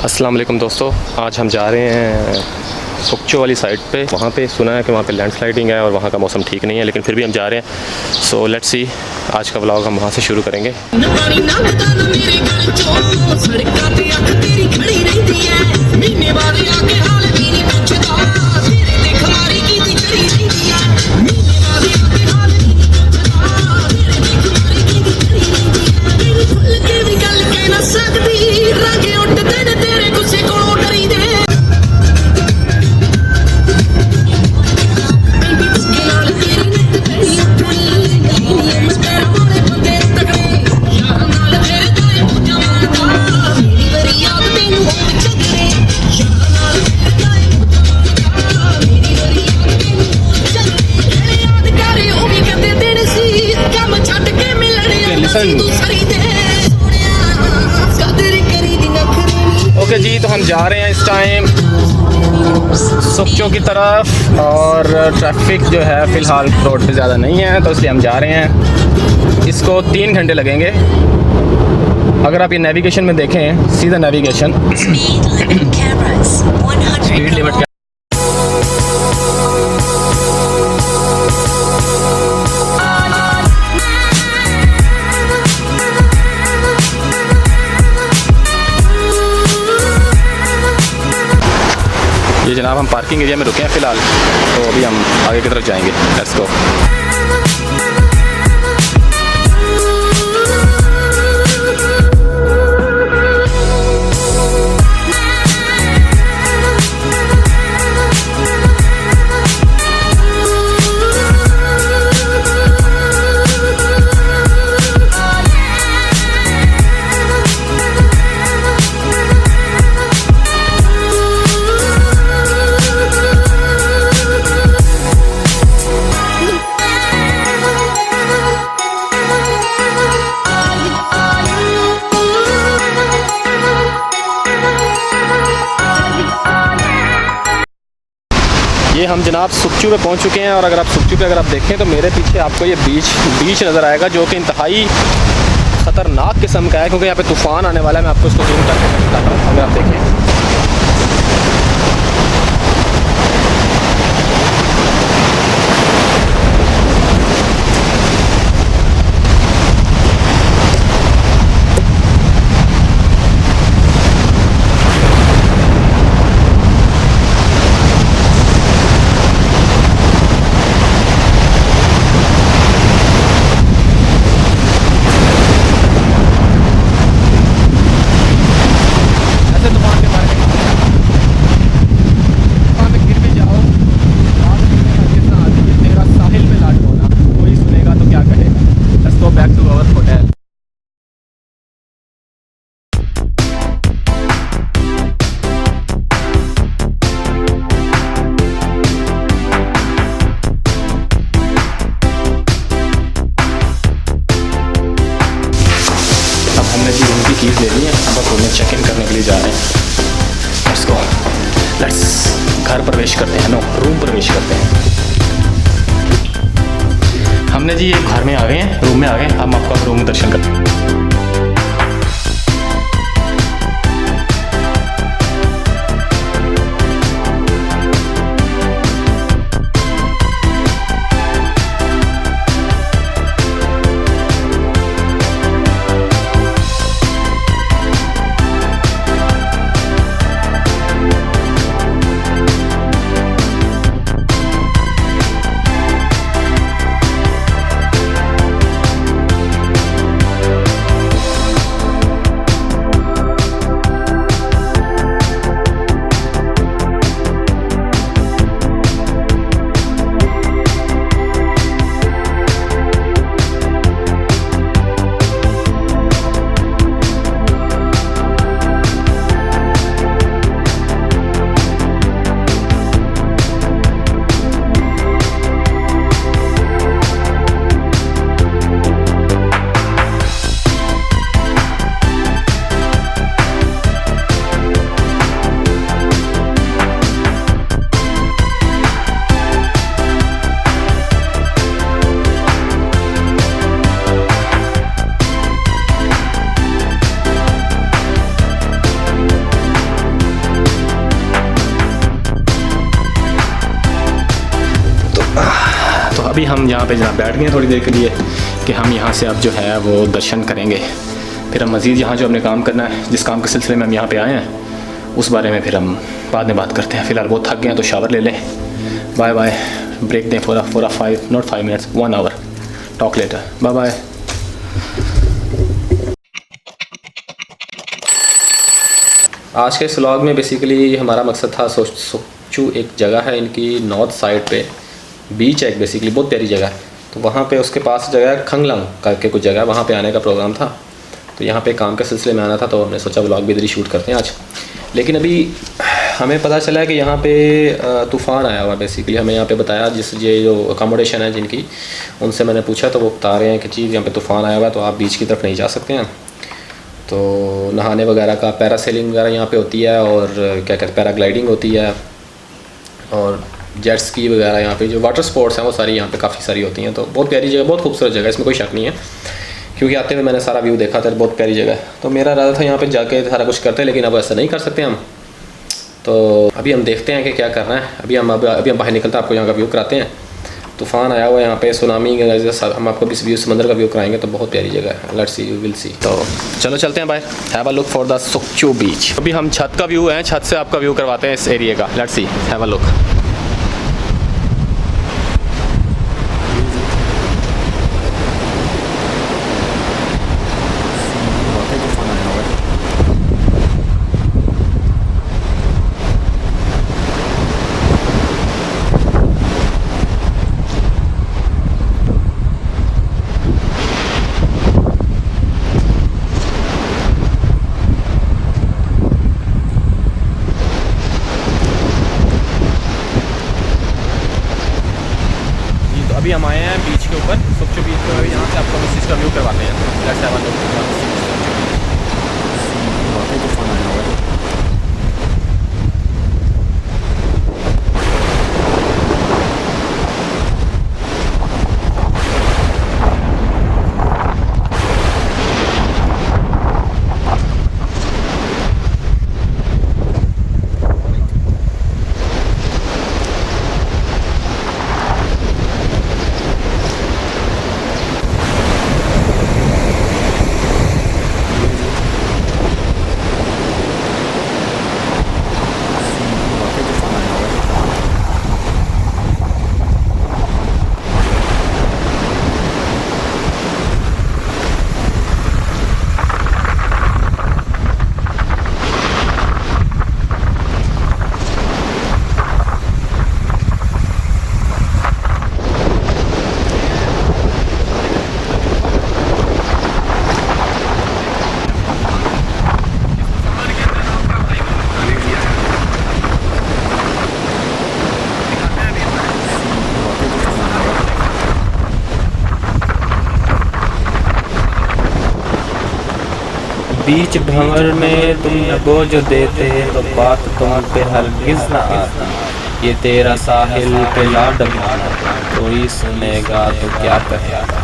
अस्सलाम वालेकुम दोस्तों, आज हम जा रहे हैं सुक्चो वाली साइड पे। वहाँ पे सुना है कि वहाँ पे लैंडस्लाइडिंग है और वहाँ का मौसम ठीक नहीं है, लेकिन फिर भी हम जा रहे हैं। सो लेट्स सी, आज का व्लॉग हम वहाँ से शुरू करेंगे। ओके जी, तो हम जा रहे हैं इस टाइम सुक्चो की तरफ और ट्रैफिक जो है फ़िलहाल रोड पे ज़्यादा नहीं है, तो इसलिए हम जा रहे हैं। इसको 3 घंटे लगेंगे। अगर आप ये नेविगेशन में देखें, सीधा नेविगेशन स्पीड लिमिट ये जनाब, हम पार्किंग एरिया में रुके हैं फ़िलहाल, तो अभी हम आगे की तरफ जाएंगे। Let's go. ये हम जनाब सुक्चो पे पहुंच चुके हैं, और अगर आप सुक्चो पे आप देखें तो मेरे पीछे आपको ये बीच नज़र आएगा, जो कि इंतहाई ख़तरनाक किस्म का है, क्योंकि यहाँ पे तूफ़ान आने वाला है। मैं आपको इसको जूम करके बताता हूँ, अगर आप देखें। कीज़ ले ली हैं, अब आप रूम में चेक इन करने के लिए जा रहे हैं। लेट्स गो, लेट्स घर प्रवेश करते हैं, नो रूम प्रवेश करते हैं। हमने जी ये घर में आ गए हैं, रूम में आ गए। हम आपका रूम में दर्शन करते हैं। अभी हम यहाँ पे जनाब बैठ गए हैं थोड़ी देर के लिए कि हम यहाँ से अब जो है वो दर्शन करेंगे, फिर हम मज़ीद यहाँ जो हमने काम करना है, जिस काम के सिलसिले में हम यहाँ पे आए हैं उस बारे में फिर हम बाद में बात करते हैं। फ़िलहाल बहुत थक गए हैं तो शावर ले लें। बाय बाय, ब्रेक दें for 5 not 5 minutes, 1 hour, talk later, bye bye. आज के इस व्लॉग में बेसिकली हमारा मकसद था सोक्चू एक जगह है इनकी नॉर्थ साइड पे, बीच है एक, बेसिकली बहुत प्यारी जगह है। तो वहाँ पे उसके पास जगह है खंगलंग करके कुछ जगह, वहाँ पे आने का प्रोग्राम था। तो यहाँ पे काम के सिलसिले में आना था तो हमने सोचा व्लॉग भी इधर ही शूट करते हैं आज। लेकिन अभी हमें पता चला है कि यहाँ पे तूफ़ान आया हुआ। बेसिकली हमें यहाँ पे बताया, जिस ये जो अकोमोडेशन है जिनकी, उनसे मैंने पूछा तो वो बता रहे हैं कि चीज़ यहाँ पे तूफ़ान आया हुआ है तो आप बीच की तरफ नहीं जा सकते हैं। तो नहाने वगैरह का, पैरासेलिंग वगैरह यहाँ पे होती है और क्या कहते हैं पैराग्लाइडिंग होती है और जेट स्की वगैरह, यहाँ पे जो वाटर स्पोर्ट्स हैं वो सारी यहाँ पे काफ़ी सारी होती हैं। तो बहुत प्यारी जगह, बहुत खूबसूरत जगह है, इसमें कोई शक नहीं है, क्योंकि आते हुए मैंने सारा व्यू देखा था, बहुत प्यारी जगह है। तो मेरा इरादा था यहाँ पे जाके सारा कुछ करते, लेकिन अब ऐसा नहीं कर सकते हम। तो अभी हम देखते हैं कि क्या करना है। अभी हम बाहर निकलते हैं, आपको यहाँ का व्यू कराते हैं। तूफ़ान आया हुआ है यहाँ पे, सुनामी, हम आपको भी व्यू, समंदर का व्यू कराएंगे। तो बहुत प्यारी जगह है, let's see, you will see. तो चलो चलते हैं बाहर, have a look for the Sokcho beach. अभी हम छत का व्यू है, छत से आपका व्यू करवाते हैं इस एरिया का, let's see, have a look. अभी हम आए हैं बीच के ऊपर, सोक्चू बीच पर। यहाँ से आपको इस चीज़ का व्यू करवाते हैं। Let's have a look. बीच भंवर में तुम बोझ देते तो बात तुम पे हरगिज़ न आती। ये तेरा साहिल पे ला डबाना, कोई सुनेगा तो क्या कहेगा।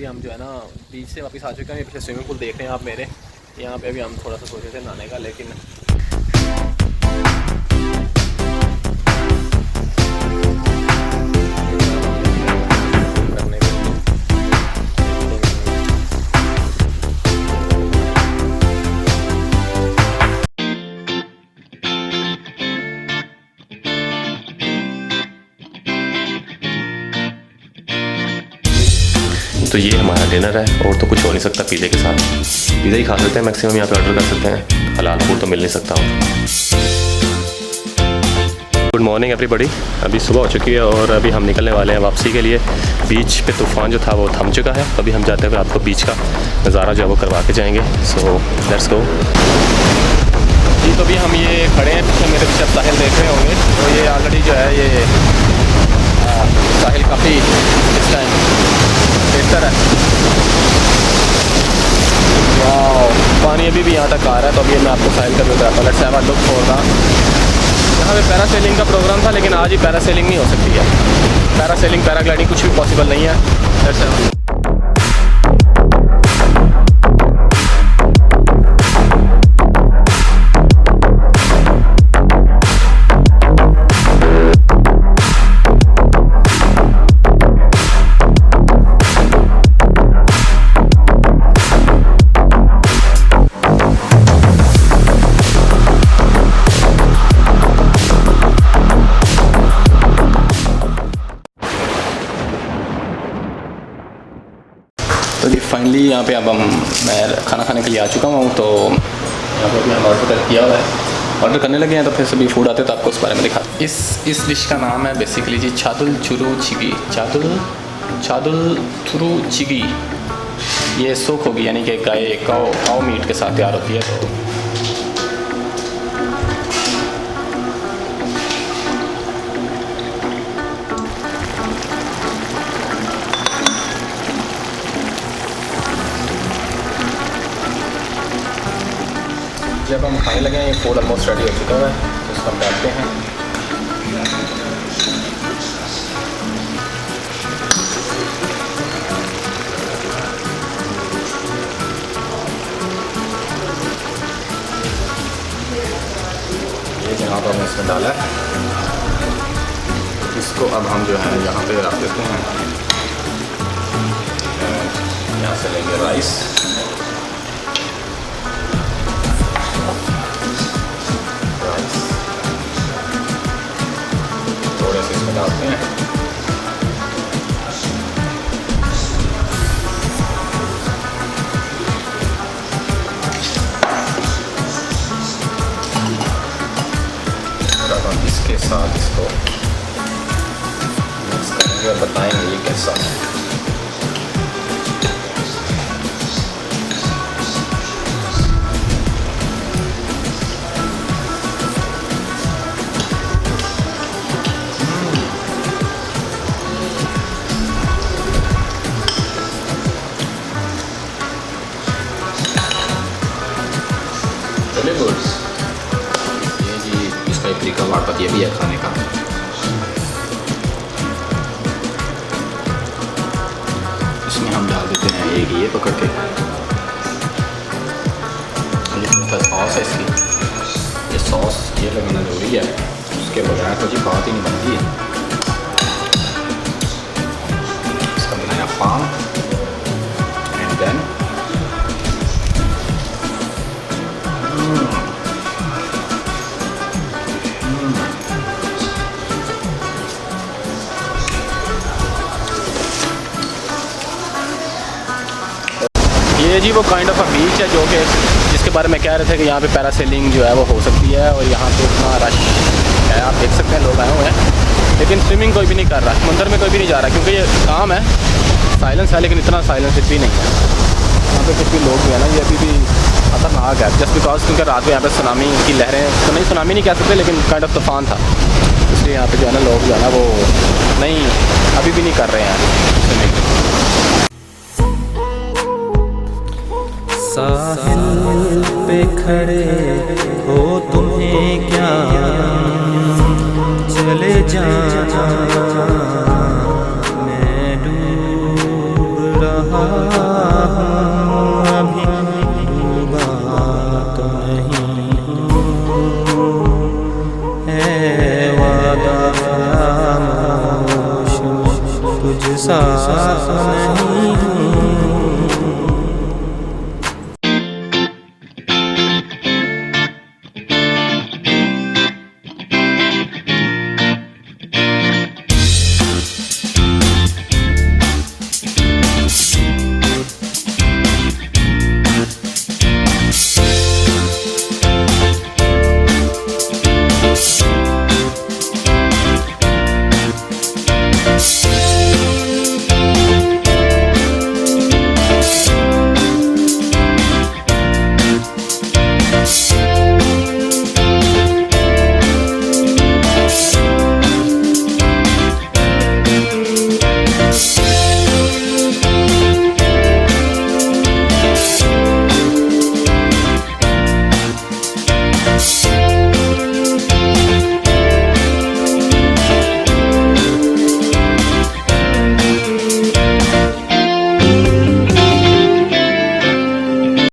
हम जो है ना बीच से वापस आ चुके हैं। पीछे स्विमिंग पूल देख रहे हैं आप मेरे, यहाँ पे भी हम थोड़ा सा सोचे थे नहाने का, लेकिन तो ये हमारा डिनर है और तो कुछ हो नहीं सकता पिज़्ज़े के साथ। पिज़्ज़ा ही खा सकते हैं मैक्सिमम, यहाँ पे ऑर्डर कर सकते हैं, हलाल फूड तो मिल नहीं सकता। Good morning everybody. अभी सुबह हो चुकी है और अभी हम निकलने वाले हैं वापसी के लिए। बीच पे तूफ़ान जो था वो थम चुका है, अभी हम जाते हुए आपको बीच का नज़ारा जो है वो करवा के जाएंगे। सो लेट्स गो जी। तो अभी हम ये खड़े हैं, पीछे मेरे पीछे साहिल देख रहे होंगे। तो ये ऑलरेडी जो है ये साहिल काफ़ी इस टाइम बेहतर है। वाह, पानी अभी भी यहाँ तक आ रहा है। तो अभी मैं आपको साहिल का व्यू कराता हूँ। Let's have a look for the यहाँ पे पैरासेलिंग का प्रोग्राम था, लेकिन आज ही पैरासेलिंग नहीं हो सकती है। पैरासेलिंग, पैराग्लाइडिंग कुछ भी पॉसिबल नहीं है। तो जी फाइनली यहाँ पे अब मैं खाना खाने के लिए आ चुका हूँ। तो यहाँ पे हम ऑर्डर किया हुआ है, ऑर्डर करने लगे हैं। तो फिर सभी फूड आते हैं तो आपको उस बारे में दिखा। इस डिश का नाम है बेसिकली जी चादुल चुरू चिगी। चादुल थुरू चिगी। ये सूख होगी, यानी कि काओ मीट के साथ तैयार होती है। तो जब हम खाने लगे हैं, ये फूड ऑलमोस्ट रेडी हो चुका है, तो इसको हम डालते हैं। ये जहाँ पर हमने इसमें डाला है, इसको अब हम जो है यहाँ पे रख देते हैं। यहाँ से लेंगे राइस, थोड़े से इसमें डालते हैं। अब हम इसके साथ इसको मिक्स करेंगे और बताएंगे ये कैसा है। ये जी इसका एक तरीका वार्ता ये भी है खाने का। इसमें हम डाल देते हैं एक ये पकड़ के, ये सॉस है इसकी। ये सॉस ये लगाना जरूरी है, उसके बगैर तो जी बात ही नहीं बनती है। इसका बनाया पान एंड देन ये जी वो काइंड ऑफ अ बीच है, जो कि जिसके बारे में कह रहे थे कि यहाँ पे पैरासेलिंग जो है वो हो सकती है। और यहाँ पे इतना रश है, आप देख सकते हैं लोग आए हुए हैं, लेकिन स्विमिंग कोई भी नहीं कर रहा, समुंदर में कोई भी नहीं जा रहा, क्योंकि ये काम है, साइलेंस है, लेकिन इतना साइलेंस भी नहीं है। यहाँ पे कुछ भी लोग जो है ना, ये अभी भी खतरनाक है, जस्ट बिकॉज क्योंकि रात में यहाँ पे सुनामी की लहरें, तो नहीं सुनामी नहीं कह सकते, लेकिन काइंड ऑफ तूफान था, इसलिए यहाँ पे जो है ना लोग जो है ना वो नहीं, अभी भी नहीं कर रहे हैं स्विमिंग। साहिल पे खड़े हो तुम्हें क्या चले जाना, मैं डूब रहा हूँ, अभी डूबा तो नहीं है वादा खामोश तुझ सा नहीं।